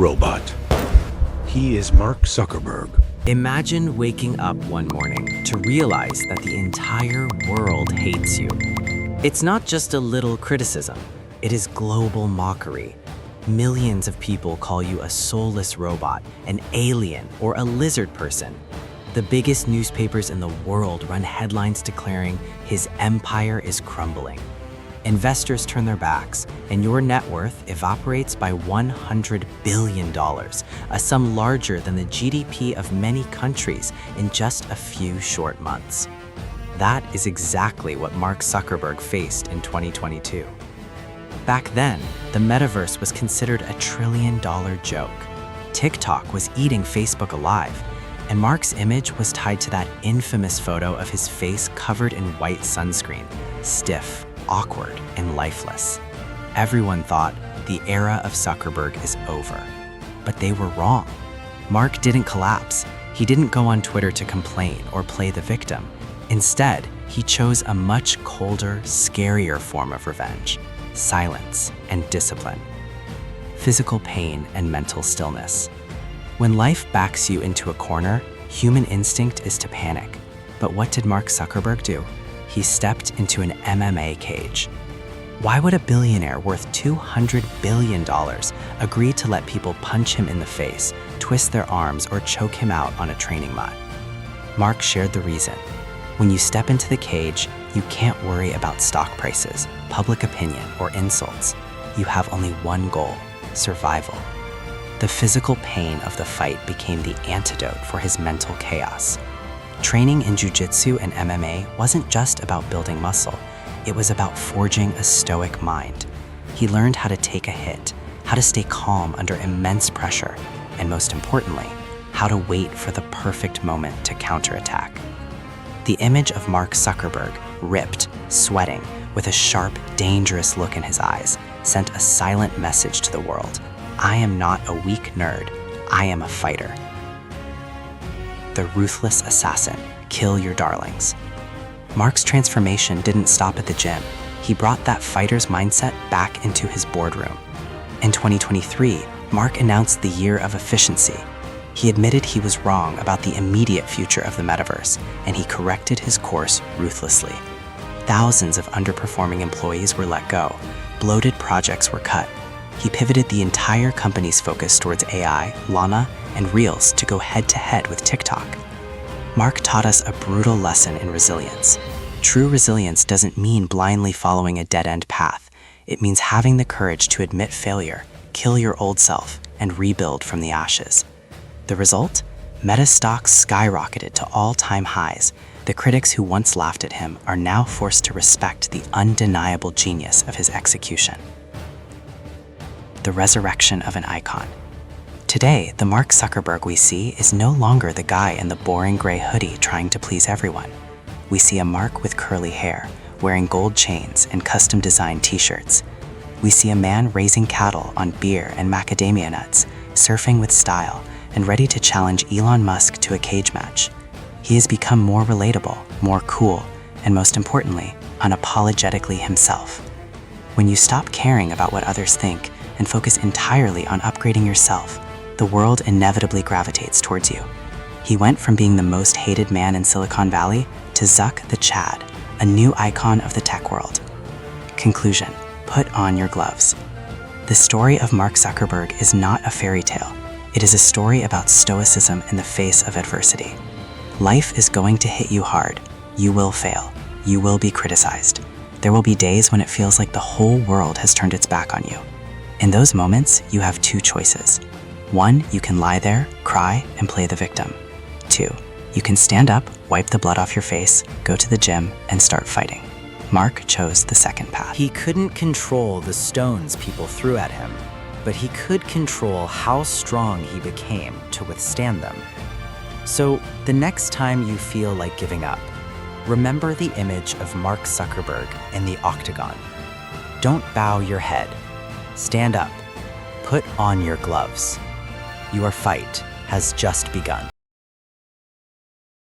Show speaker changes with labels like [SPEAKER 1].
[SPEAKER 1] robot. He is Mark Zuckerberg.
[SPEAKER 2] Imagine waking up one morning to realize that the entire world hates you. It's not just a little criticism, it is global mockery. Millions of people call you a soulless robot, an alien, or a lizard person. The biggest newspapers in the world run headlines declaring his empire is crumbling. Investors turn their backs, and your net worth evaporates by $100 billion, a sum larger than the GDP of many countries in just a few short months. That is exactly what Mark Zuckerberg faced in 2022. Back then, the Metaverse was considered a trillion-dollar joke. TikTok was eating Facebook alive, and Mark's image was tied to that infamous photo of his face covered in white sunscreen, stiff, awkward, and lifeless. Everyone thought the era of Zuckerberg is over. But they were wrong. Mark didn't collapse. He didn't go on Twitter to complain or play the victim. Instead, he chose a much colder, scarier form of revenge: silence and discipline, physical pain and mental stillness. When life backs you into a corner, human instinct is to panic. But what did Mark Zuckerberg do? He stepped into an MMA cage. Why would a billionaire worth $200 billion agree to let people punch him in the face, twist their arms, or choke him out on a training mat? Mark shared the reason. When you step into the cage, you can't worry about stock prices, public opinion, or insults. You have only one goal: survival. The physical pain of the fight became the antidote for his mental chaos. Training in Jiu-Jitsu and MMA wasn't just about building muscle. It was about forging a stoic mind. He learned how to take a hit, how to stay calm under immense pressure, and most importantly, how to wait for the perfect moment to counterattack. The image of Mark Zuckerberg, ripped, sweating, with a sharp, dangerous look in his eyes, sent a silent message to the world. I am not a weak nerd. I am a fighter. The ruthless assassin, kill your darlings. Mark's transformation didn't stop at the gym. He brought that fighter's mindset back into his boardroom. In 2023, Mark announced the year of efficiency. He admitted he was wrong about the immediate future of the Metaverse, and he corrected his course ruthlessly. Thousands of underperforming employees were let go. Bloated projects were cut. He pivoted the entire company's focus towards AI, Llama, and Reels to go head-to-head with TikTok. Mark taught us a brutal lesson in resilience. True resilience doesn't mean blindly following a dead-end path. It means having the courage to admit failure, kill your old self, and rebuild from the ashes. The result? Meta stocks skyrocketed to all-time highs. The critics who once laughed at him are now forced to respect the undeniable genius of his execution. The resurrection of an icon. Today, the Mark Zuckerberg we see is no longer the guy in the boring gray hoodie trying to please everyone. We see a Mark with curly hair, wearing gold chains and custom-designed t-shirts. We see a man raising cattle on beer and macadamia nuts, surfing with style, and ready to challenge Elon Musk to a cage match. He has become more relatable, more cool, and most importantly, unapologetically himself. When you stop caring about what others think and focus entirely on upgrading yourself, the world inevitably gravitates towards you. He went from being the most hated man in Silicon Valley to Zuck the Chad, a new icon of the tech world. Conclusion: put on your gloves. The story of Mark Zuckerberg is not a fairy tale. It is a story about stoicism in the face of adversity. Life is going to hit you hard. You will fail. You will be criticized. There will be days when it feels like the whole world has turned its back on you. In those moments, you have two choices. 1, you can lie there, cry, and play the victim. 2, you can stand up, wipe the blood off your face, go to the gym, and start fighting. Mark chose the second path. He couldn't control the stones people threw at him, but he could control how strong he became to withstand them. So, the next time you feel like giving up, remember the image of Mark Zuckerberg in the octagon. Don't bow your head. Stand up. Put on your gloves. Your fight has just begun.